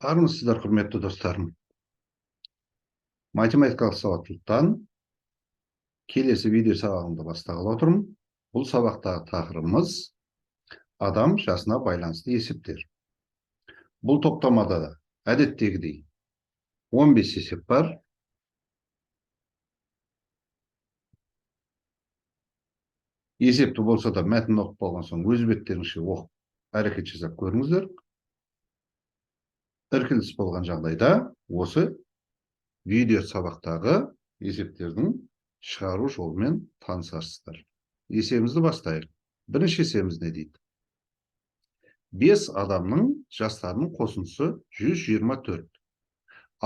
Армысыздар, құрметті достарым. Математикалық сауаттылықтан келесі видео сабағымды бастағалы отырмын. Бұл сабақтағы тақырыбымыз адам жасына байланысты есептер. Бұл топтамада да әдеттегідей 15 есеп бар. Есепті болса да мәтін оқып болған соң өз беттеріңізше оқып әрекет жасап көріңіздер. Іркіліс болған жағдайда осы видео сабақтағы есептердің шығару жолымен танысарсыздар. Есебімізді бастайық. Бірінші есебіміз не дейді? 5 адамның жастарының қосындысы 124.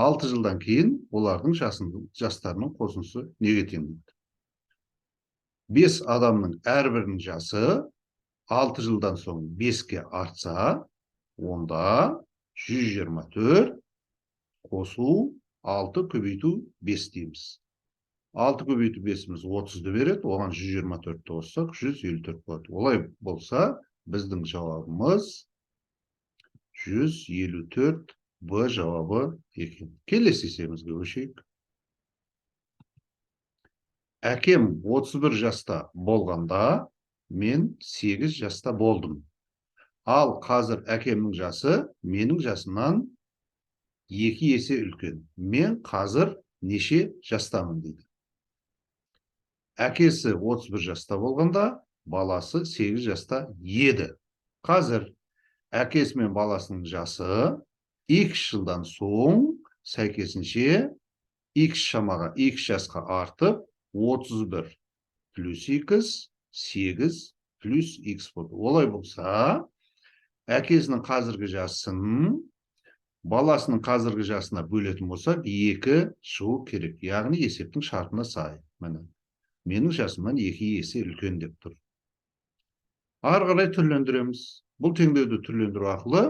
6 жылдан кейін олардың жастарының қосындысы неге тең дейді? 5 адамның әрбірінің жасы 6 жылдан соң 5-ке артса, онда 124 қосу 6 көбейту 5 дейміз. 6 көбейту 5-іміз 30-ды береді, оған 124-ті қоссақ 154 болады. Олай болса, біздің жауабымыз 154 Б жауабы екен. Келесі есебімізге көшейік. Әкем 31 жаста болғанда, мен 8 жаста болдым. Ал қазір әкемнің жасы менің жасымнан 2 есе үлкен. Мен қазір неше жастамын дейді. Әкесі 31 жаста болғанда, баласы 8 жаста еді. Қазір әкесі мен баласының жасы X жылдан соң сәйкесінше X шамаға, X жасқа артып 31 плюс X, 8 плюс X болды. Олай болса, әкесінің қазіргі жасын баласының қазіргі жасына бөлетін болсақ, 2 шығу керек. Яғни есептің шартына сай. Менің жасымнан 2 есе үлкен деп тұр. Ары қарай түрлендіреміз. Бұл теңдеуді түрлендіру арқылы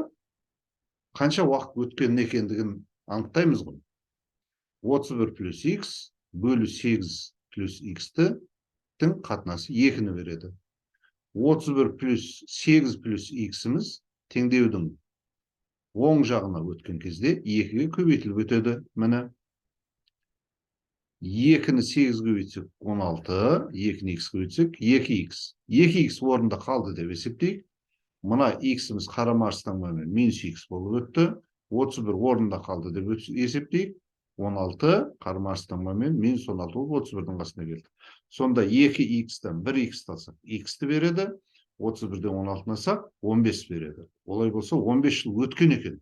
қанша уақыт өткен екендігін анықтаймыз ғой. 31 плюс X бөлу 8 плюс X-тің қатынасы 2-ні береді. 31 плюс 8 плюс X-іміз теңдеудің оң жағына өткен кезде 2-ге көбейтіліп өтеді. Міне 2-ні 8 көбейтсек 16, 2-ні X көбейтсек 2X. 2X орында қалды деп есептейік. Мына X-іміз қарама астаңбамен минус X болып өтті. 31 орында қалды деп есептейік. 16 қарама астаңбамен минус 16 болып 31-дің қасына келді. Сонда 2X-тен 1X алсақ X-ті береді. 31-ден 16-ны алсақ 15 береді. Олай болса 15 жыл өткен екен.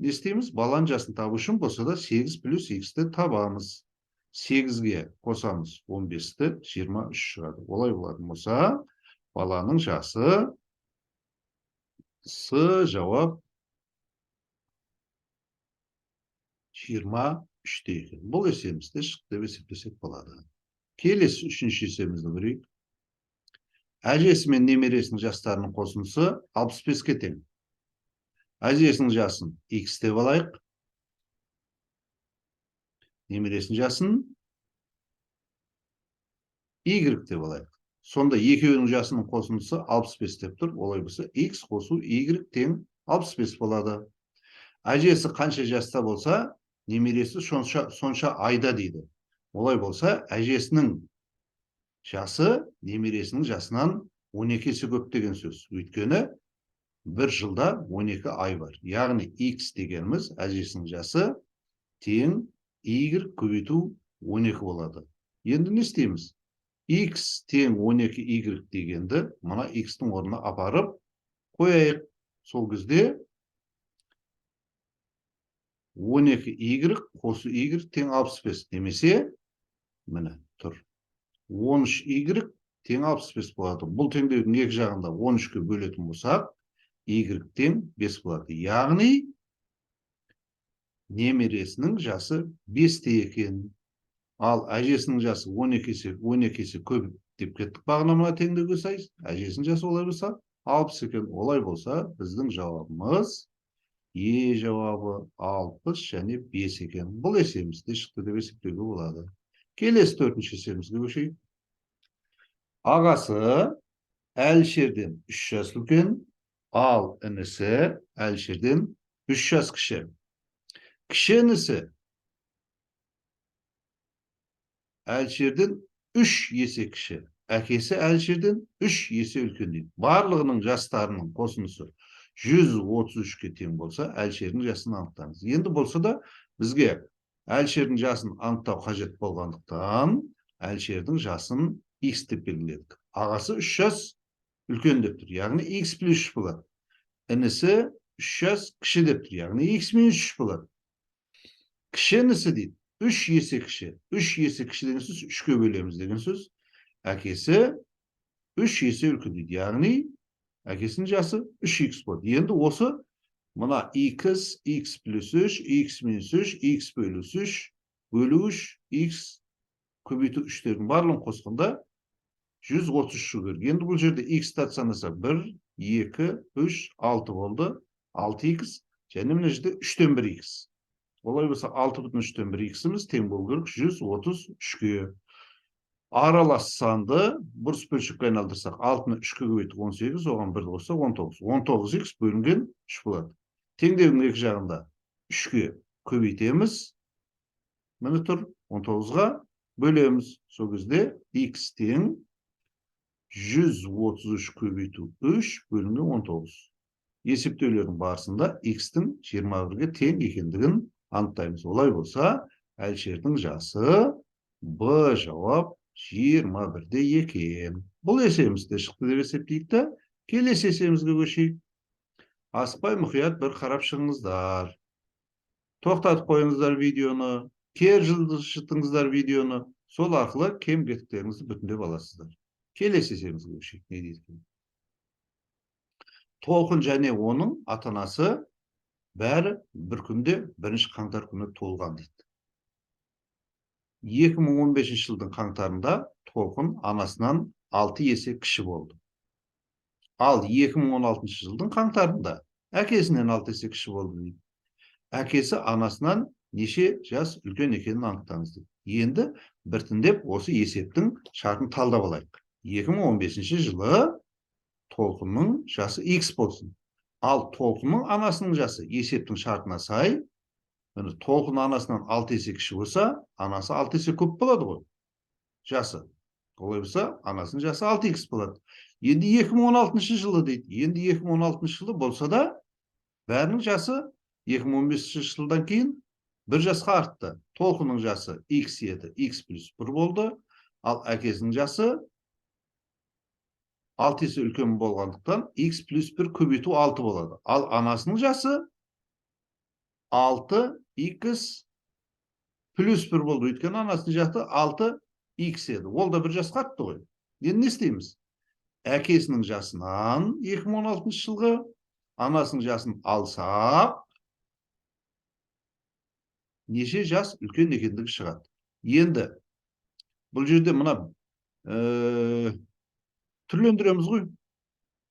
Не істейміз? Баланың жасын табу үшін болса да 8 плюс X-ті табамыз. 8-ге қосамыз 15-ті 23 шығады. Олай болатын болса, баланың жасы С жауап 23-те екен. Бұл есебімізді шықты деп есептесек болады. Келесі үшінші есебімізді көрейік. Әжесі мен немересінің жастарының қосындысы 65-ке тең. Әжесінің жасын X деп алайық. Немересінің жасын Y деп алайық. Сонда екеуінің жасының қосындысы 65 деп тұр. Олай болса, X қосу Y тең 65 болады. Әжесі қанша жаста болса, немересі сонша айда дейді. Олай болса, әжесінің жасы немересінің жасынан 12 есе көп деген сөз. Өйткені бір жылда 12 ай бар. Яғни X дегеніміз әжесінің жасы тең Y көбейту 12 болады. Енді не істейміз? X тең 12Y дегенді мына X-тің орнына апарып қояйық. Сол кезде 12Y қосу Y тең 65 немесе міне тұр. 13Y тең 65 болады. Бұл теңдеудің екі жағында 13-ке бөлетін болсақ, Y тең 5 болады. Яғни немересінің жасы 5-те екен. Ал әжесінің жасы 12 есе көп деп кеттік бағынамына теңдеуге сай. Әжесінің жасы олай болса 60 екен. Олай болса, біздің жауабымыз Е жауабы 60 және 5 екен. Бұл есебімізде шықты деп есептеуге болады. Келесі төртінші есебімізге көшейік. Ағасы Әлішерден 3 жас үлкен, ал інісі Әлішерден 3 жас кіші. Кіші інісі Әлішерден 3 есе кіші. Әкесі Әлішерден 3 есе үлкен дейді. Барлығының жастарының қосындысы 133-ке тең болса, Әлішердің жасын анықтаңыз. Енді болса да бізге Әлішердің жасын анықтау қажет болғандықтан, Әлішердің жасын X деп белгіледік. Ағасы 3 жас үлкен деп тұр, яғни X плюс 3 болады. Інісі 3 жас кіші деп тұр, яғни X минус 3 болады. Кіші інісі дейді, 3 есе кіші. 3 есе кіші деген сөз 3-ке бөлеміз деген сөз. Әкесі 3 есе үлкен дейді, яғни әкесінің жасы 3x болады. Енді осы мына x, x плюс 3, x минус 3, x бөлу 3, бөлу 3, x көбейту 3-тердің барлығын қосқанда 133 шығыр. Енді бұл жерде x татсанаса 1, 2, 3, 6 болды. 6x, және мына жерде 3-тен 1x. Олай болса 6,3-тен 1x-іміз тең болу керек 133-ке. Аралас санды бұрыс бөлшекке айналдырсақ, 6-ны 3-ке көбейтіп 18, оған 1 қоссақ 19. 19x бөлінген 3 болады. Теңдеудің екі жағында 3-ке көбейтеміз. Міне тұр, 19-ға бөлеміз. Сол кезде x тең 133 көбейту 3 бөлінген 19. Есептеулердің барысында x-тің 21-ге тең екендігін анықтаймыз. Олай болса, Әлішердің жасы Б жауап 21-де екен. Бұл есемізді шықты деп есептейікті. Келесі есемізге көшейік. Аспай мұқият бір қарап шығыңыздар. Тоқтатып қойыңыздар видеоны, кер жылдышытыңыздар видеоны. Сол арқылы кем-кетіктеріңізді бүтіндеп аласыздар. Келесі есемізге көшейік. Не дейді? Толқын және оның ата-анасы бәрі бір күнде 1 қаңтар күні туылған дейді. 2015 жылдың қаңтарында Толқын анасынан 6 есе кіші болды. Ал 2016 жылдың қаңтарында әкесінен 6 есе кіші болды дейді. Әкесі анасынан неше жас үлкен екенін анықтаңыз дейді. Енді біртіндеп осы есептің шартын талдап алайық. 2015 жылы Толқынның жасы X болсын. Ал Толқынның анасының жасы есептің шартына сай, Толқын анасынан 6 есе кіші болса, анасы 6 есе көп болады ғой, жасы. Олай болса, анасының жасы 6x болады. Енді 2016 жылы дейді. Енді 2016 жылы болса да, бәрінің жасы 2015 жылдан кейін 1 жасқа артты. Толқынның жасы x еді, x плюс 1 болды. Ал әкесінің жасы 6 есе үлкен болғандықтан x плюс 1 көбейту 6 болады. Ал анасының жасы 6x плюс 1 болды. Өйткені анасының жасы 6x еді. Ол да 1 жасқа артты ғой. Енді не істейміз? Әкесінің жасынан 2016 жылғы анасының жасын алсақ, неше жас үлкен екендігі шығады. Енді бұл жерде мына түрлендіреміз ғой.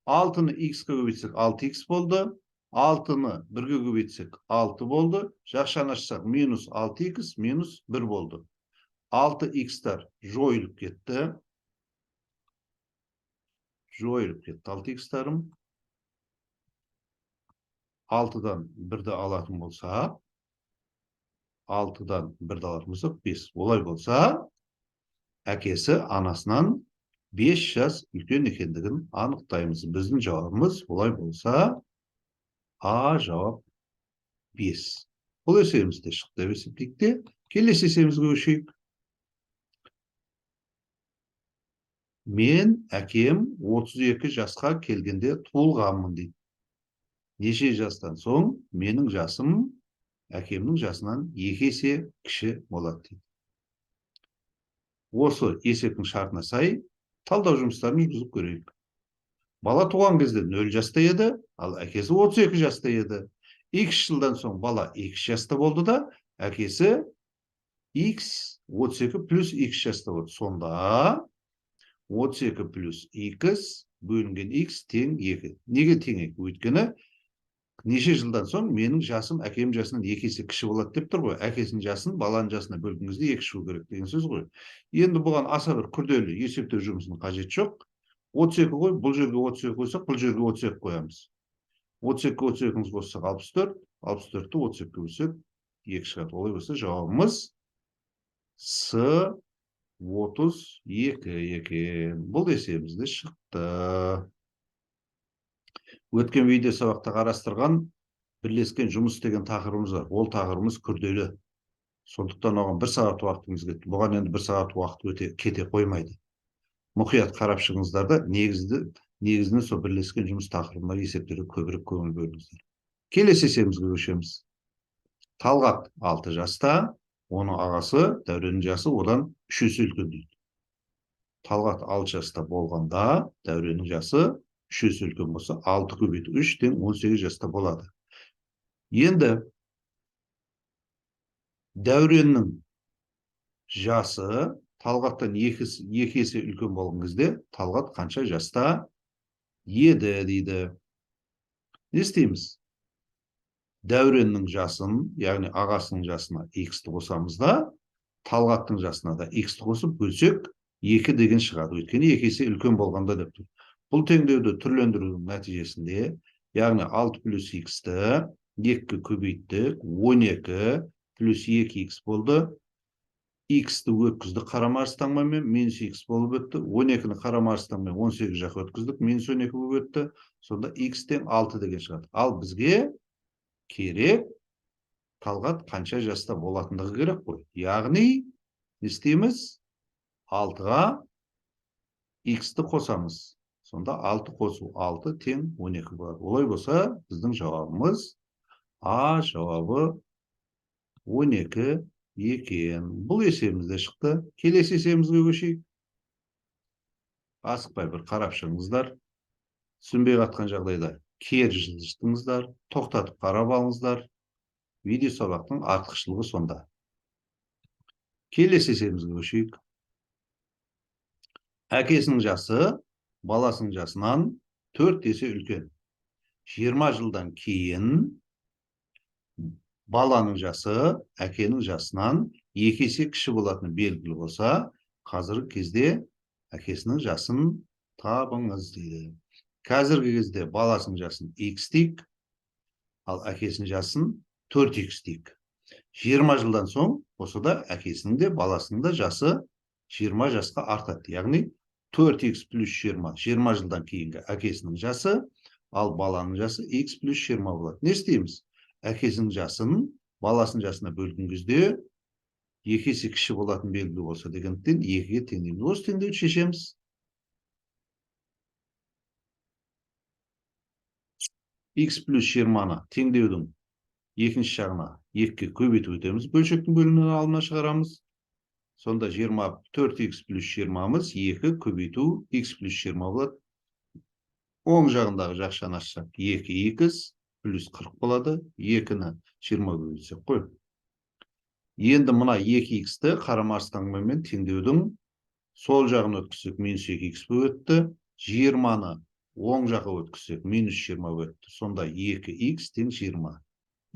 6-ны x-ке көбейтсек 6x болды. 6-ны 1-ге көбейтсек 6 болды. Жақшаны ашсақ минус 6x минус 1 болды. 6x-тар жойылып кетті. 6x-тарым. 6-дан 1-ді алатын болса, 6-дан 1-ді алатын болса 5. Олай болса, әкесі анасынан 5 жас үлкен екендігін анықтаймыз. Біздің жауабымыз олай болса, А жауап 5. Бұл есемізде шықты деп есептейікте. Келесі есемізге көшейік. Мен әкем 32 жасқа келгенде туылғанмын дейді. Неше жастан соң менің жасым әкемнің жасынан 2 есе кіші болады дейді. Осы есептің шартына сай талдау жұмыстарын жүргізіп көрейік. Бала туған кезде 0 жаста еді, ал әкесі 32 жаста еді. X жылдан соң бала X жаста болды да, әкесі X 32 плюс X жаста болды. Сонда 32 плюс X бөлінген X тең 2. Неге тең 2? Өйткені неше жылдан соң менің жасым әкем жасынан 2 есе кіші болады деп тұр ғой. Әкесінің жасын баланың жасына бөлген кезде 2 шығу керек деген сөз ғой. Енді бұған аса бір күрделі есептеу жұмысының қажет жоқ. 32 қой, бұл жерге 32 қойсақ, бұл жерге 32 қоямыз. 32-ні қоссақ 64, 64-ті 32-ге бөлсек 2 шығады. Олай болса жауабымыз С 32 екен. Бұл есебіміз де шықты. Өткен видео сабақта қарастырған бірлескен жұмыс деген тақырыбымыз бар. Ол тақырыбымыз күрделі. Сондықтан оған 1 сағат уақытымыз кетті. Бұған енді 1 сағат уақыт кете қоймайды. Мұқият қарап шығыңыздар да негізінен сол бірлескен жұмыс тақырыбына есептерге көбірек көңіл бөліңіздер. Келесі есебімізге көшеміз. Талғат 6 жаста, оның ағасы Дәуреннің жасы одан 3 есе үлкен дейді. Талғат 6 жаста болғанда Дәуреннің жасы 3 есе үлкен болса, 6 көбейту 3 тең 18 жаста болады. Енді Дәуреннің жасы Талғаттан 2 есе үлкен болған кезде Талғат қанша жаста еді дейді. Не істейміз? Дәуреннің жасын, яғни ағасының жасына x-ті қосамыз да, Талғаттың жасына да x-ті қосып бөлсек 2 деген шығады. Өйткені 2 есе үлкен болғанда деп тұр. Бұл теңдеуді түрлендірудің нәтижесінде, яғни 6 плюс x-ті 2 көбейттік, 12 плюс 2x болды. X-ті өткіздік қарама арыстаңмен минус x болып өтті. 12-ні қарама арыстаңмен 18 жаққа өткіздік, минус 12 болып өтті. Сонда x тең 6 деген шығады. Ал бізге керек Талғат қанша жаста болатындығы керек қой. Яғни, не істейміз? 6-ға x-ті қосамыз. Сонда 6 қосу 6 тең 12 болады. Олай болса, біздің жауабымыз А жауабы 12 екен. Бұл есебімізде шықты. Келесі есебімізге көшейік. Асықпай бір қарап шығыңыздар. Түсінбей қатқан жағдайда кері жылжытыңыздар, тоқтатып қарап алыңыздар. Видео сабақтың артықшылығы сонда. Келесі есебімізге көшейік. Әкесінің жасы баласының жасынан 4 есе үлкен. 20 жылдан кейін баланың жасы әкенің жасынан 2 есе кіші болатыны белгілі болса, қазіргі кезде әкесінің жасын табыңыз дейді. Қазіргі кезде баласының жасын x дейік, ал әкесінің жасын 4x дейік. 20 жылдан соң осы да әкесінің де баласының да жасы 20 жасқа артады. Яғни 4x плюс 20, 20 жылдан кейінгі әкесінің жасы, ал баланың жасы x плюс 20 болады. Не істейміз? Әкесінің жасын баласының жасына бөлген кезде 2 есе кіші болатын белгілі болса дегендіктен 2-ге теңдейміз. Осы теңдеуді шешеміз. X плюс 20-ны теңдеудің екінші жағына 2-ге көбейтіп өтеміз. Бөлшектің бөлімнен алына шығарамыз. Сонда 4x плюс 20-мыз 2 көбейту x плюс 20 болады. Оң жағындағы жақшаны ашсақ 2x плюс 40 болады. 2-ні 20-ға бөлсек қой. Енді мына 2x-ті қарама арыстаңмен теңдеудің сол жағын өткізсек минус 2x өтті. 20-ны оң жаққа өткізсек минус 20 өтті. Сонда 2x тең 20.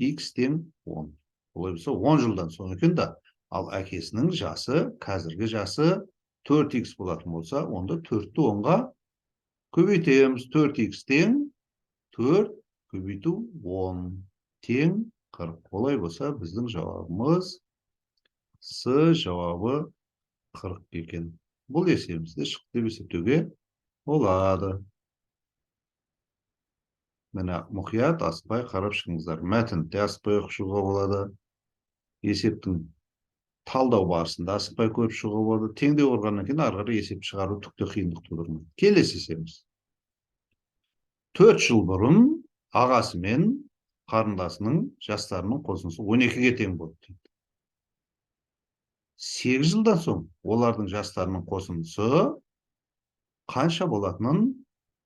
X тең 10. Олай болса 10 жылдан соң екен да. Ал әкесінің жасы, қазіргі жасы 4x болатын болса, онда 4-ті 10-ға көбейтеміз. 4x тең 4 көбейту 10 тең 40. Олай болса, біздің жауабымыз С жауабы 40 екен. Бұл есебімізде шықты деп есептеуге болады. Міне мұқият асықпай қарап шығыңыздар. Мәтінді асықпай оқып шығуға болады. Есептің талдау барысында асықпай көріп шығуға болады. Теңдеу құрғаннан кейін ары қарай есеп шығару түкте қиындық тудырмайды. Келесі есебіміз. 4 жыл бұрын ағасы мен қарындасының жастарының қосындысы 12-ге тең болды дейді. 8 жылдан соң олардың жастарының қосындысы қанша болатынын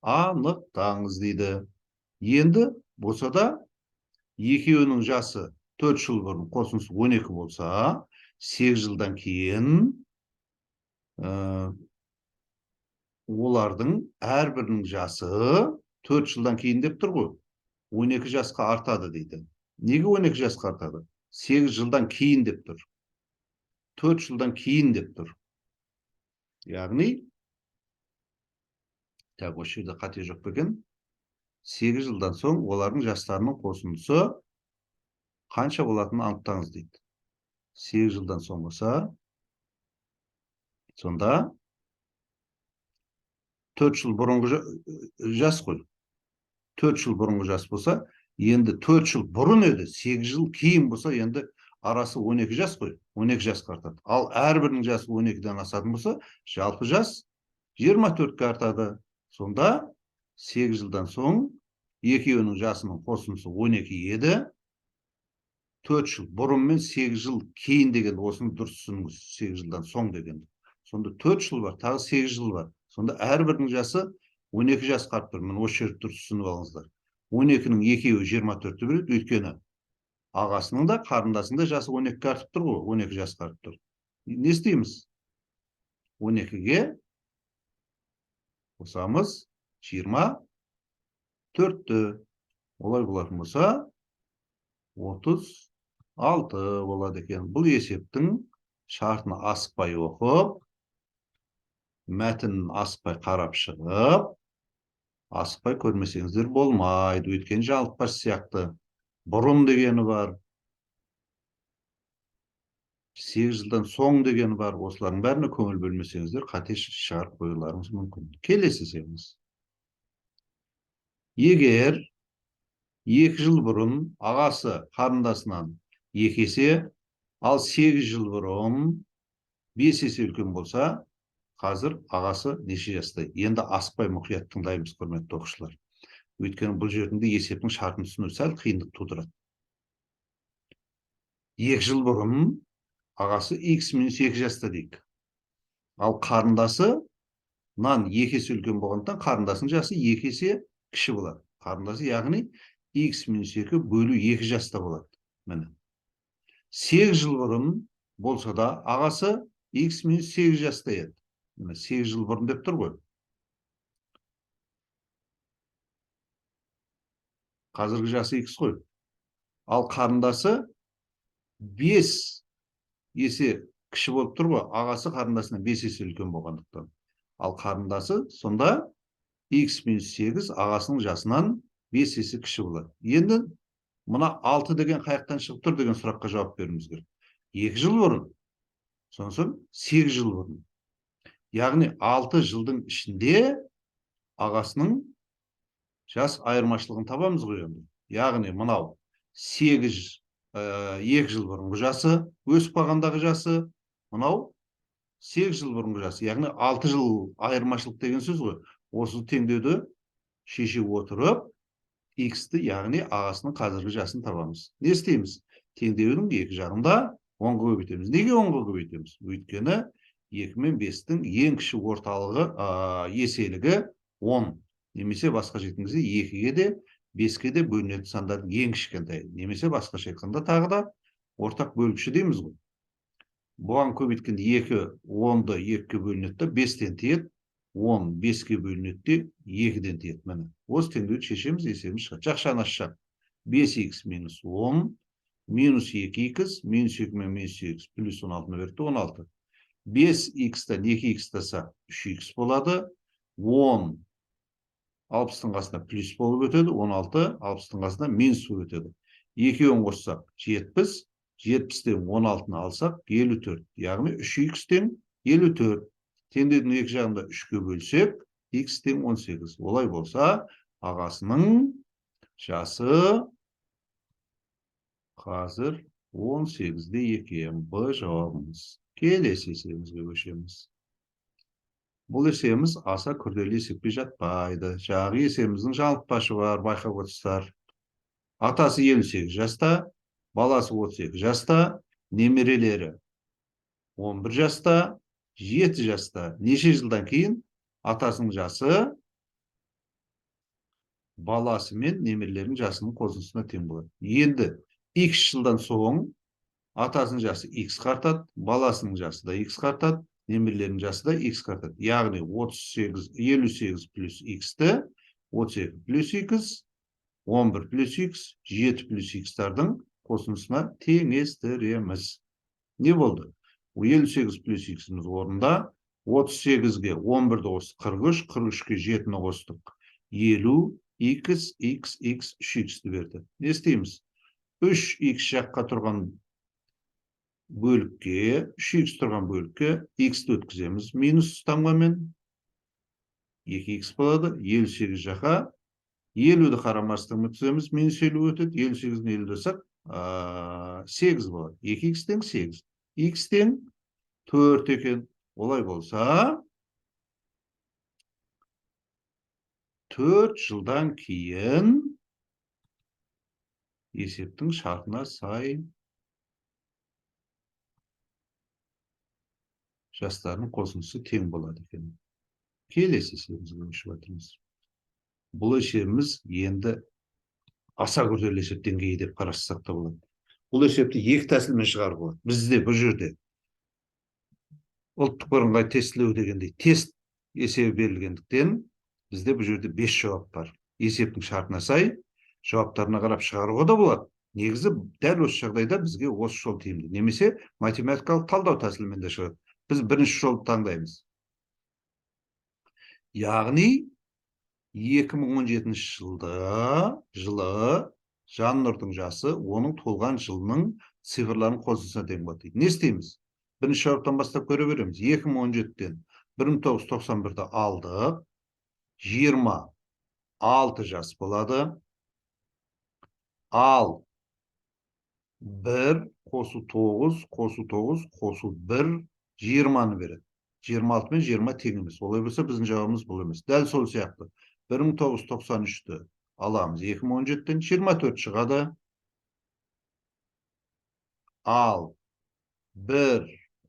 анықтаңыз дейді. Енді болса да екеуінің жасы 4 жыл бұрын қосындысы 12 болса, 8 жылдан кейін олардың әрбірінің жасы 4 жылдан кейін деп тұр ғой. 12 жасқа артады дейді. Неге 12 жасқа артады? 8 жылдан кейін деп тұр. 4 жылдан кейін деп тұр. Яғни, осы жерде қате жоқ екен. 8 жылдан соң олардың жастарының қосындысы қанша болатынын анықтаңыз дейді. 8 жылдан соң болса, сонда 4 жыл бұрынғы жас қой. 4 жыл бұрынғы жас болса, енді 4 жыл бұрын еді, 8 жыл кейін болса, енді арасы 12 жас қой. 12 жасқа артады. Ал әрбірінің жасы 12-ден асатын болса, жалпы жас 24-ке артады. Сонда 8 жылдан соң екеуінің жасының қосындысы 12 еді. 4 жыл бұрын мен 8 жыл кейін деген осыны дұрыс түсініңіз. 8 жылдан соң деген. Сонда 4 жыл бар, тағы 8 жыл бар. Сонда әрбірінің жасы 12 жасқа артып тұр. Міне осы жерді дұрыс түсініп алыңыздар. 12-нің екеуі 24-ті береді, өйткені ағасының да қарындасының да жасы 12-ке артып тұр ғой, 12 жасқа артып тұр. Не істейміз? 12-ге қосамыз 24-ті. Олай болатын болса 36 болады екен. Бұл есептің шартын асықпай оқып, мәтінін асықпай қарап шығып, асықпай көрмесеңіздер болмайды. Өйткені жалықпас сияқты. Бұрын дегені бар. 8 жылдан соң дегені бар. Осылардың бәріне көңіл бөлмесеңіздер, қате шығарып қоюларыңыз мүмкін. Келесі есебіміз. Егер 2 жыл бұрын ағасы қарындасынан 2 есе, ал 8 жыл бұрын 5 есе үлкен болса, қазір ағасы неше жаста? Енді асықпай мұқият тыңдаймыз, құрметті оқушылар. Өйткені бұл жерінде есептің шартын түсіну сәл қиындық тудырады. 2 жыл бұрын ағасы x минус 2 жаста дейік. Ал қарындасынан 2 есе үлкен болғандықтан қарындасының жасы 2 есе кіші болады. Қарындасы яғни x минус 2 бөлу 2 жаста болады. Міне. 8 жыл бұрын болса да ағасы x минус 8 жаста еді. 8 жыл бұрын деп тұр ғой. Қазіргі жасы x қой. Ал қарындасы 5 есе кіші болып тұр ғой. Ағасы қарындасынан 5 есе үлкен болғандықтан. Ал қарындасы сонда x минус 8 ағасының жасынан 5 есе кіші болады. Енді мына 6 деген қаяқтан шығып тұр деген сұраққа жауап беруіміз керек. 2 жыл бұрын, сосын 8 жыл бұрын. Яғни 6 жылдың ішінде ағасының жас айырмашылығын табамыз ғой енді. Яғни мынау 2 жыл бұрынғы жасы, өсіп қалғандағы жасы, мынау 8 жыл бұрынғы жасы. Яғни 6 жыл айырмашылық деген сөз ғой. Осы теңдеуді шеше отырып, x-ті, яғни ағасының қазіргі жасын табамыз. Не істейміз? Теңдеудің 2 жағында 10-ға көбейтеміз. Неге 10-ға көбейтеміз? Өйткені 2 мен 5-тің ең кіші орталығы еселігі 10. Немесе басқа жеткенде 2-ге де 5-ке де бөлінетін сандардың ең кішкентай. Немесе басқаша айтқанда тағы да ортақ бөлгіші дейміз ғой. Бұған көбейткенде 2 10-ды 2-ге бөлінеді, 5-тен тиеді, 10 5-ге бөлінеді, 2-ден тиеді. Міне. Осы теңдеуді шешеміз, есебіміз шығады. Жақшаны ашсақ 5x минус 10 минус 2x минус 2 мен минус 8 плюс 16 берді 16. 5x-тен 2x таса 3x болады. 10 60-тың қасына плюс болып өтеді. 16 60-тың қасына минус болып өтеді. 2-ін қоссақ 70. 70-тен 16-ны алсақ 54. Яғни 3x-тен 54. Теңдеудің екі жағында 3-ке бөлсек, x-тен 18. Олай болса, ағасының жасы қазір 18-де екен. Б жауабымыз. Келесі есебімізге көшеміз. Бұл есебіміз аса күрделі есепке жатпайды. Жағы есебіміздің жалықпашы бар, байқап отырсыздар. Атасы 58 жаста, баласы 32 жаста, немерелері 11 жаста, 7 жаста. Неше жылдан кейін атасының жасы баласы мен немерелерінің жасының қосындысына тең болады. Енді x жылдан соң атасының жасы x артады, баласының жасы да x артады, немерелерінің жасы да x артады. Яғни 58 плюс x-ті 32 плюс x, 11 плюс x, 7 плюс x-тардың қосындысына теңестіреміз. Не болды? 58 плюс x-іміз орында, 38-ге 11-ді қостық 43, 43-ге 7-ні қостық 50, x, 3x-ті берді. Не істейміз? 3x жаққа тұрған бөлікке, 3x тұрған бөлікке x-ті өткіземіз. Минус ұстамғамен 2x болады. 58 жаққа 50-ді қарамастан өткіземіз. Минус 50 өтеді. 58-ні 50 десек, 8 болады. 2x тең 8. X тең 4 екен. Олай болса, 4 жылдан кейін есептің шартына сай жастардың қосындысы тең болады екен. Келесі есебімізге көшіп жатырмыз. Бұл есебіміз енді аса күрделі есеп деңгейі деп қарастырсақ та болады. Бұл есепті екі тәсілмен шығаруға болады. Бізде бұл жерде ұлттық бірыңғай тестілеу дегендей тест есебі берілгендіктен бізде бұл жерде 5 жауап бар. Есептің шартына сай жауаптарына қарап шығаруға да болады. Негізі дәл осы жағдайда бізге осы жол тиімді. Немесе математикалық талдау тәсілімен де шығады. Біз бірінші жолды таңдаймыз. Яғни 2017 жылы Жаннұрдың жасы оның толған жылының цифрларын қосылса тең болады. Не істейміз? Бірінші жауаптан бастап көре береміз. 2017-тен 1991-ді алдық. 26 жас болады. Ал 1 қосу 9, қосу 9, қосу 1, 20-ны береді. 26 мен 20 тең емес. Олай болса, біздің жауабымыз бұл емес. Дәл сол сияқты. 1993-ті аламыз. 2017-тен 24 шығады. Ал 1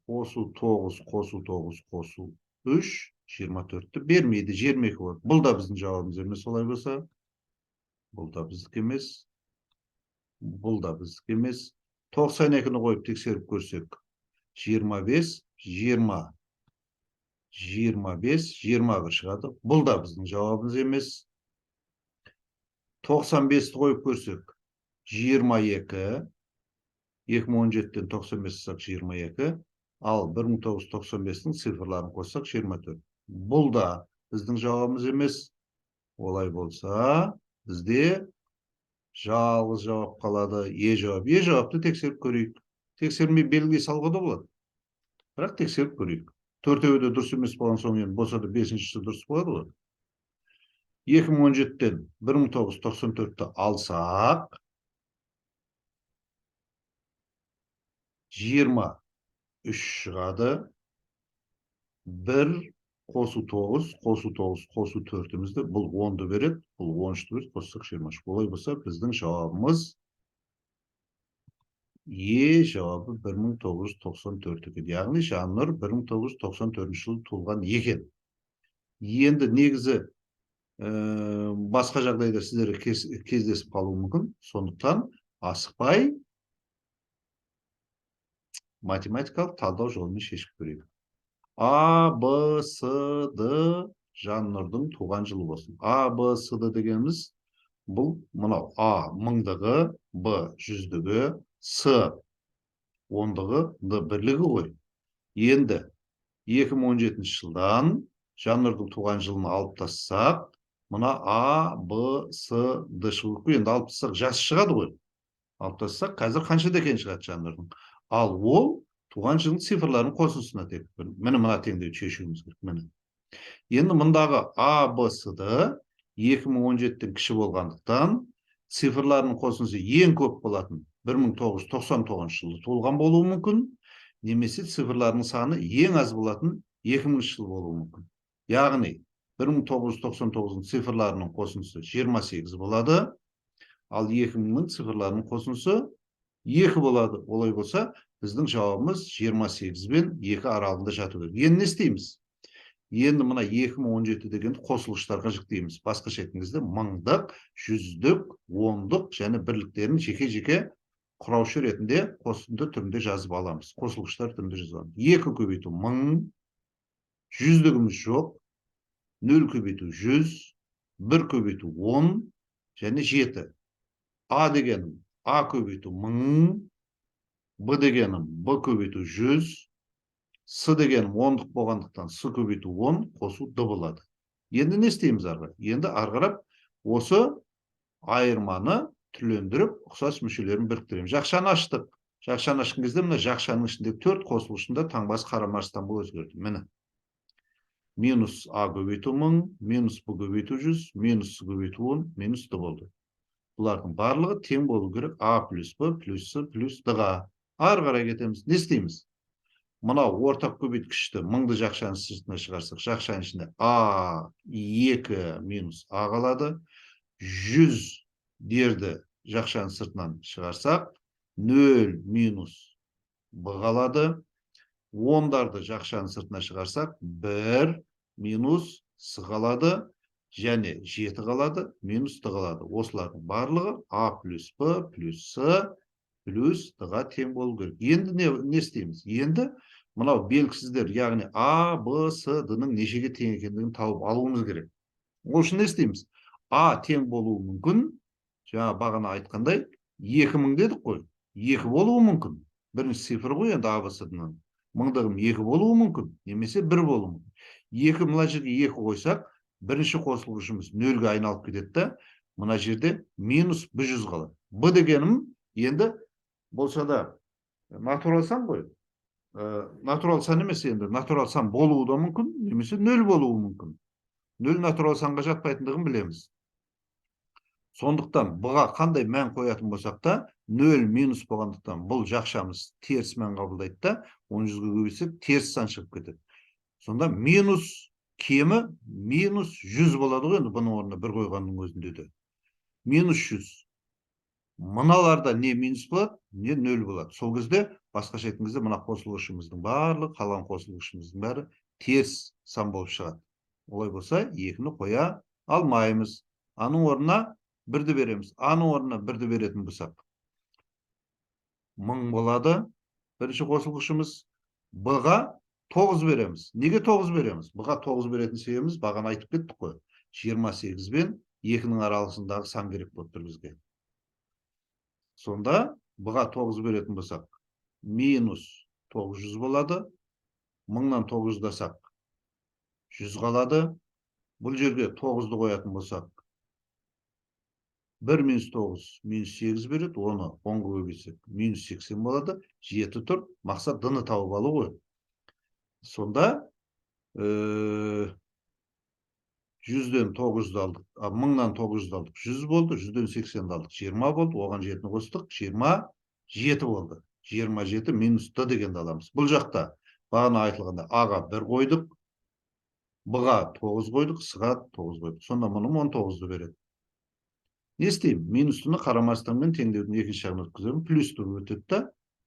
қосу 9, қосу 9, қосу 3, 24-ті бермейді. 22 болады. Бұл да біздің жауабымыз емес. Олай болса, бұл да біздікі емес. Бұл да біздікі емес. 92-ні қойып тексеріп көрсек. 25, 20, 25, 21 шығады. Бұл да біздің жауабымыз емес. 95-ті қойып көрсек. 22, 2017-тен 95 сақ 22, ал 1995-тің цифрларын қоссақ 24. Бұл да біздің жауабымыз емес. Олай болса, бізде жалғыз жауап қалады. Е жауап. Е жауапты тексеріп көрейік. Тексермей белгі салуға да болады. Бірақ тексеріп көрейік. Төртеуі де дұрыс емес болған соң енді болса да 5-шісі дұрыс болады ғой. 2017-тен 1994-ті алсақ, 23 шығады. 1 қосу 9, қосу 9, қосу 4-імізді, бұл 10-ды береді, бұл 13-ді береді, қоссақ 23. Олай болса, біздің жауабымыз Е жауабы 1994 екен. Яғни Жаннұр 1994 жылы туылған екен. Енді негізі басқа жағдайда сіздерге кездесіп қалуы мүмкін. Сондықтан асықпай математикалық талдау жолымен шешіп көрейік. А, Б, С, Д Жаннұрдың туған жылы болсын. А, Б, С, Д дегеніміз бұл мынау. А, мыңдығы, Б, жүздігі, С, ондығы, Д, бірлігі ғой. Енді 2017 жылдан Жаннұрдың туған жылын алып тассақ, мына А, Б, С, Д шығып, енді алып тассақ жас шығады ғой. Алып тассақ, қазір қанша екен шығады Жаннұрдың. Ал ол туған жылдың цифрларын қосындысына тек. Мына теңдеуді шешуіміз керек. Міне. Енді мұндағы А, Б, С, Д 2017-тен кіші болғандықтан цифрларының қосындысы ең көп болатын 1999 жылы туылған болуы мүмкін, немесе цифрларының саны ең аз болатын 2000 жыл болуы мүмкін. Яғни 1999-ның цифрларының қосындысы 28 болады, ал 2000-ның цифрларының қосындысы 2 болады. Олай болса, біздің жауабымыз 28 бен 2 аралығында жату керек. Енді не істейміз? Енді мына 2017 дегенді қосылғыштарға жіктейміз. Басқаша айтқан кезде мыңдық, жүздік, ондық және бірліктерін жеке-жеке құраушы ретінде қосынды түрінде жазып аламыз. Қосылғыштар түрінде жазып аламыз. 2 көбейту 1000, жүздігіміз жоқ, 0 көбейту 100, 1 көбейту 10 және 7. А дегенім А көбейту 1000, Б дегенім Б көбейту 100, С дегенім 10-дық болғандықтан С көбейту 10 қосу Д болады. Енді не істейміз арға? Енді арғарап осы айырманы түрлендіріп, ұқсас мүшелерін біріктіреміз. Жақшаны аштық. Жақшаны ашқан кезде мына жақшаның ішіндегі 4 қосылышында таңбасы қарама-қарсы болып өзгерді. Міне. Минус А көбейту 1000, минус Б көбейту 100, минус С көбейту 10, минус Д болды. Бұлардың барлығы тең болу керек А плюс Б плюс С плюс Д-ға. Ары қарай кетеміз. Не істейміз? Мынау ортақ көбейткішті 1000-ды жақшаның сыртына шығарсақ, жақшаның ішінде А2 минус А қалады. 100 дерді жақшаның сыртынан шығарсақ, 0 минус Б қалады. 10-дарды жақшаның сыртына шығарсақ, 1 минус С қалады. Және 7 қалады, минус Д қалады. Осылардың барлығы А плюс Б плюс С плюс Д-ға тең болу керек. Енді не істейміз? Енді мынау белгісіздер, яғни А, Б, С, Д-ның нешеге тең екендігін тауып алуымыз керек. Ол үшін не істейміз? А тең болуы мүмкін, жаңа бағана айтқандай, 2000 дедік қой. 2 болуы мүмкін. Бірінші цифр ғой енді А, Б, С, Д-ның. 1000-дығым 2 болуы мүмкін, немесе 1 болуы мүмкін. 2 мына жерге 2 қойсақ, бірінші қосылғышымыз 0-ге айналып кетеді да, мына жерде минус B100 қалады. Б дегенім енді болса да натурал сан ғой. Натурал сан емес енді, натурал сан болуы да мүмкін, немесе 0 болуы мүмкін. 0 натурал санға жатпайтындығын білеміз. Сондықтан бұға қандай мән қоятын болсақ та, 0 минус болғандықтан бұл жақшамыз теріс мән қабылдайды да, 100-ге көбейтсек теріс сан шығып кетеді. Сонда минус кемі минус 100 болады ғой, енді бұның орнына 1 қойғанның өзінде де. Минус 100. Мыналарда не минус болады, не 0 болады. Сол кезде, басқаша айтқан кезде, мына қосылғышымыздың барлығы, қалған қосылғышымыздың бәрі теріс сан болып шығады. Олай болса, 2-ні қоя алмаймыз. Аның орнына 1-ді береміз. Аның орнына 1-ді беретін болсақ, 1000 болады. Бірінші қосылғышымыз. Б-ға 9 береміз. Неге 9 береміз? Бұға 9 беретін себебіміз бағана айтып кеттік қой. 28 бен 2-нің аралығындағы сан керек болып тұр бізге. Сонда бұға 9 беретін болсақ, минус 900 болады. 1000-нан 900-дасақ, 100 қалады. Бұл жерге 9-ды қоятын болсақ, 1 минус 9, минус 8 береді, оны 10-ға көбейтсек, минус 80 болады. 7 тұр, мақсат Д-ны тауып алу ғой. Сонда 100-ден 900-ды алдық, 1000-нан 900-ды алдық, 100 болды, 100-ден 80-ді алдық, 20 болды, оған 7-ні қостық, 27 болды. 27 минус Д дегенді аламыз. Бұл жақта бағана айтылғанда А-ға 1 қойдық, Б-ға 9 қойдық, С-ға 9 қойдық. Сонда мұным 19-ды береді. Не істеймін? Минус-ді қарамастан теңдеудің екінші жағына өткіземін. Плюс-ді өтеді да,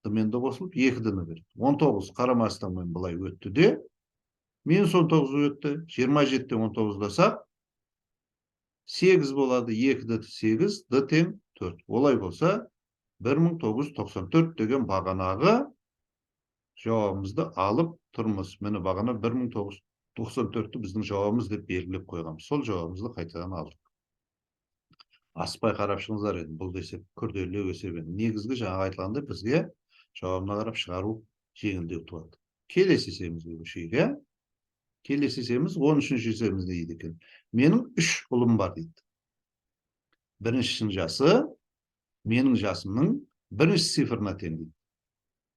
Д-мен де қосылып 2-ді береді. 19 қарамастан былай өтті де, минус 19 өтті. 27-ден 19-дасақ, 8 болады. 2-ді 8, Д тең 4. Олай болса, 1994 деген бағанағы жауабымызды алып тұрмыз. Мені бағана 1994-ті біздің жауабымыз деп белгілеп қойғанбыз. Сол жауабымызды қайтадан алдық. Аспай қарап шығыңыздар еді. Бұл десек күрделілеу есебін. Негізгі жаңа айтылғанда бізге жауабына қарап шығару жеңілдеу туады. Келесі есебімізге көшейік. Келесі есебіміз 13-ші есебіміз дейді екен. Менің 3 ұлым бар дейді. Біріншісінің жасы менің жасымның бірінші цифрына тең дейді.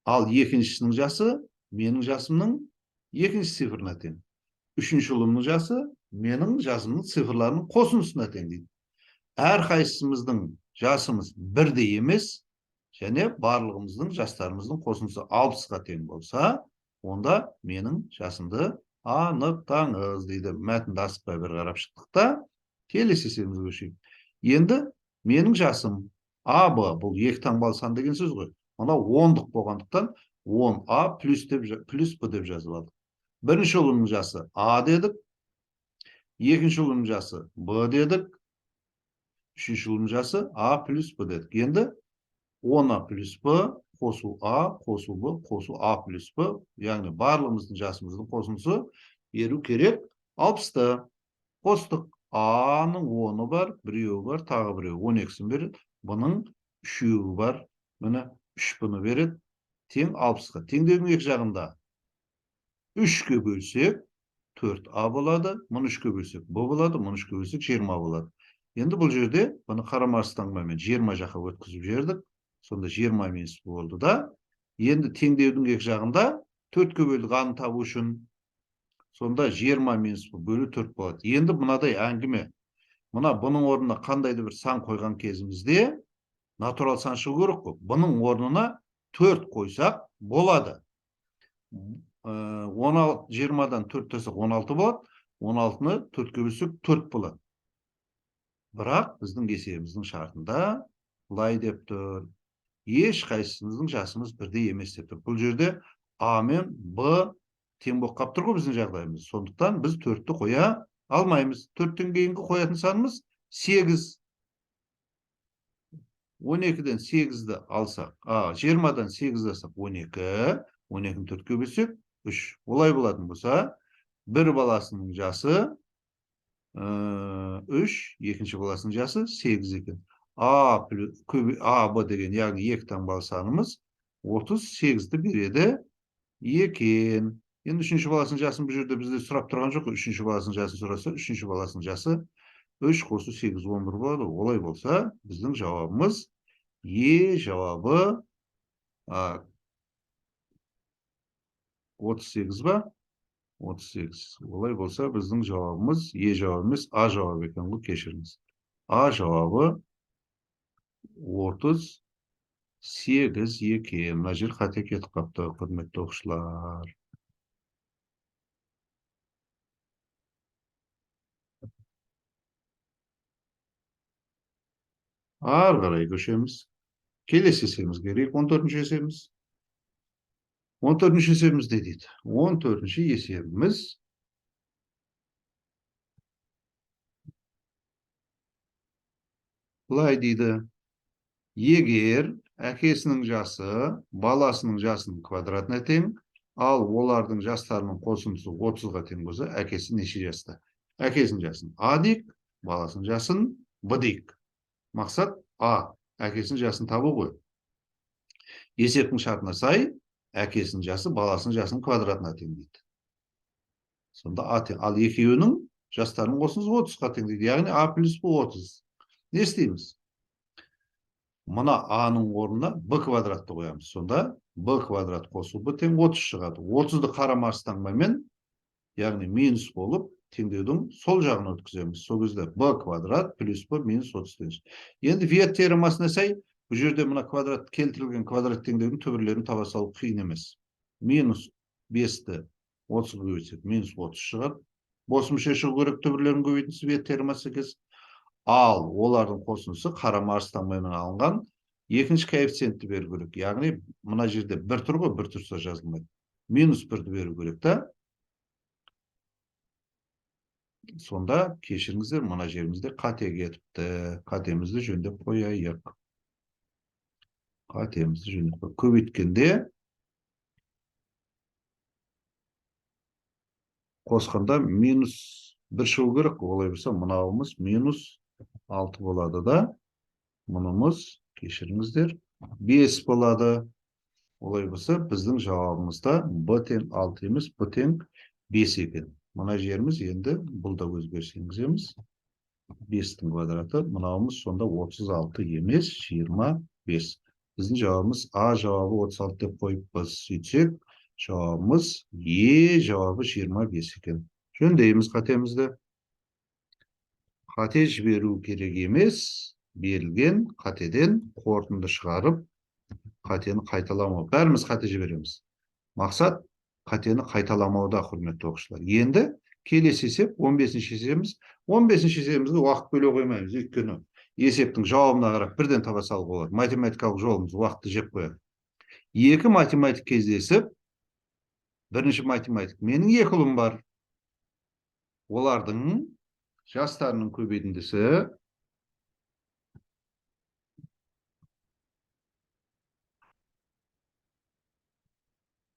Ал екіншісінің жасы менің жасымның екінші цифрына тең. Үшінші ұлымның жасы менің жасымның цифрларының қосындысына тең дейді. Әрқайсымыздың жасымыз бірдей емес, және барлығымыздың жастарымыздың қосындысы 60-ға тең болса, онда менің жасымды анықтаңыз дейді. Мәтінді асықпай бір қарап шықтық та, келесі есебімізге көшейік. Енді менің жасым АБ, бұл 2 таңбалы сан деген сөз ғой. Мына 10-дық болғандықтан 10А плюс Б деп жазып алдық. Бірінші ұлымның жасы А дедік, екінші ұлымның жасы Б дедік, үшінші ұлымның жасы А плюс Б дедік. Енді 10А плюс Б қосу А, қосу Б, қосу А плюс Б, яғни барлығымыздың жасымыздың қосындысы беру керек 60-ты. Қостық. А-ның 10-ы бар, біреуі бар, тағы біреуі 12-сін береді. Бұның 3-еуі бар, міне 3 бұны береді, тең 60-ға. Теңдеудің екі жағында 3-ке бөлсек 4А болады, мұны 3-ке бөлсек Б болады, мұны 3-ке бөлсек 20 болады. Енді бұл жерде бұны қарама арыстаңбамен 20 жаққа өткізіп жібердік. Сонда 20 минус болды да. Енді теңдеудің екі жағында 4-ке бөлдік аны табу үшін. Сонда 20 минус бөлі 4 болады. Енді мынадай әңгіме. Мына бұның орнына қандайды бір сан қойған кезімізде натурал сан шығу керек қой. Бұның орнына 4 қойсақ болады. 20-дан 4 тастасақ 16 болады. 16-ны 4-ке бөлсек 4 болады. Бірақ біздің есебіміздің шартында былай деп тұр. Ешқайсымыздың жасымыз бірдей емес деп тұр. Бұл жерде А мен Б тең болып қалып тұр ғой біздің жағдайымыз. Сондықтан біз 4-ті қоя алмаймыз. 4-тен кейінгі қоятын санымыз 8. 12-ден 8-ді алсақ, 20-дан 8-ді алсақ 12, 12-ні 4-ке бөлсек 3. Олай болатын болса, бір баласының жасы 3, екінші баласының жасы 8 екен. Б деген, яғни 2 таңбалы санымыз 38-ді береді екен. Енді үшінші баласының жасын бұл жерде бізде сұрап тұрған жоқ. Үшінші баласының жасын сұраса, үшінші баласының жасы 3 қосу 8, 11 болады. Олай болса, біздің жауабымыз жауабы 38 ба? 38. Олай болса, біздің жауабымыз жауабы емес, А жауабы екен ғой, кешіріңіз. А жауабы 38 екен. Мына жер қате кетіп қапты, құрметті оқушылар. Ары қарай көшеміз. Келесі есебіміз керек, 14-ші есебіміз. 14-ші есебіміз не дейді? 14-ші есебіміз былай дейді. Егер әкесінің жасы баласының жасының квадратына тең, ал олардың жастарының қосындысы 30-ға тең болса, әкесі неше жаста? Әкесінің жасын А дейік, баласының жасын Б дейік. Мақсат А, әкесінің жасын табу ғой. Есептің шартына сай, әкесінің жасы баласының жасының квадратына тең дейді. Сонда А тең. Ал екеуінің жастарының қосындысы 30-ға тең дейді. Яғни А плюс Б 30. Не істейміз? Мына А-ның орнына Б квадратты қоямыз. Сонда Б квадрат қосу Б тең 30 шығады. 30-ды қарама арыстаңбамен, яғни минус болып, теңдеудің сол жағына өткіземіз. Сол кезде Б квадрат плюс Б минус 30 тең. Енді виет теоремасына сай, бұл жерде мына квадрат келтірілген квадрат теңдеудің түбірлерін таба салу қиын емес. Минус 5-ті 30-ға көбейтсек, минус 30 шығады. Босымша шығу керек түбірлерін көбейтіндісі виет теоремасы сәйкес. Ал олардың қосындысы қарама арыстаңбамен алынған екінші коэффициентті беру керек. Яғни мына жерде 1 тұр ғой, 1 тұрса жазылмайды. Минус 1-ді беру керек та. Сонда кешіріңіздер, мына жерімізде қате кетіпті. Қатемізді жөндеп қояйық. Қатемізді жөндеп қояйық. Көбейткенде қосқанда минус 1 шығу керек. Олай болса, мынауымыз минус 6 болады да. Мұнымыз, кешіріңіздер, 5 болады. Олай болса, біздің жауабымызда Б тең 6 емес, Б тең 5 екен. Мына жеріміз енді бұл да өзгеріс енгіземіз. 5-тің квадраты, мынауымыз сонда 36 емес, 25. Біздің жауабымыз А жауабы 36 деп қойыппыз. Сөйтсек, жауабымыз жауабы 25 екен. Жөндейміз қатемізді. Қате жіберу керек емес, берілген қатеден қорытынды шығарып, қатені қайталамау. Бәріміз қате жібереміз. Мақсат қатені қайталамауда, құрметті оқушылар. Енді келесі есеп 15-ші есебіміз. 15-ші есебімізге уақыт бөле қоймаймыз. Өйткені есептің жауабына қарап бірден таба салуға болады. Математикалық жолымыз уақытты жеп қояды. Екі математик кездесіп, бірінші математик, менің 2 ұлым бар. Олардың жастарының көбейтіндісі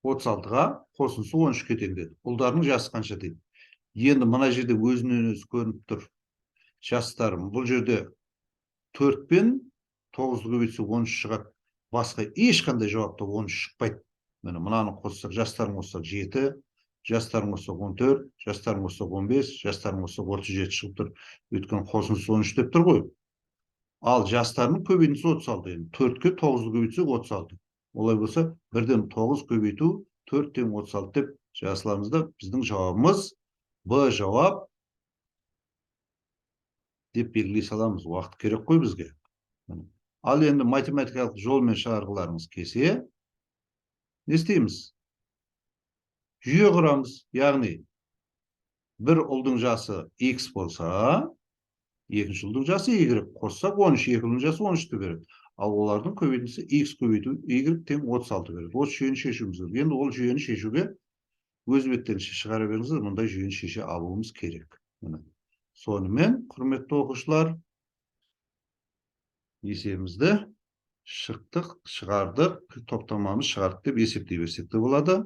36-ға, қосындысы 13-ке тең деді. Ұлдарының жасы қанша дейді. Енді мына жерде өзінен өзі көрініп тұр. Жастарым, бұл жерде 4 пен 9-ды көбейтсе 13 шығады. Басқа ешқандай жауапта 13 шықпайды. Мынаны қоссақ, жастарын қоссақ 7, жастарың болса 14, жастарың болса 15, жастарың болса 37 шығып тұр. Өйткені қосындысы 13 деп тұр ғой. Ал жастарының көбейтіндісі 36. Енді 4-ке 9-ды көбейтсек 36. Олай болса, 1-ден 9 көбейту 4 тең 36 деп жазыламыз да, біздің жауабымыз Б жауап деп белгілей саламыз. Уақыт керек қой бізге. Ал енді математикалық жолмен шығарғыларыңыз келсе, не істейміз? Жүйе құрамыз. Яғни, бір ұлдың жасы X болса, екінші ұлдың жасы Y. Қоссақ 13, екі ұлдың жасы 13-ті береді. Ал олардың көбейтіндісі X көбейту Y тең 36 береді. Осы жүйені шешуіміз керек. Енді ол жүйені шешуге өз беттерінше шығара беріңіздер, мұндай жүйені шеше алуымыз керек. Сонымен, құрметті оқушылар, есебімізді шығардық, топтамамыз шығардық деп есептей берсек те болады.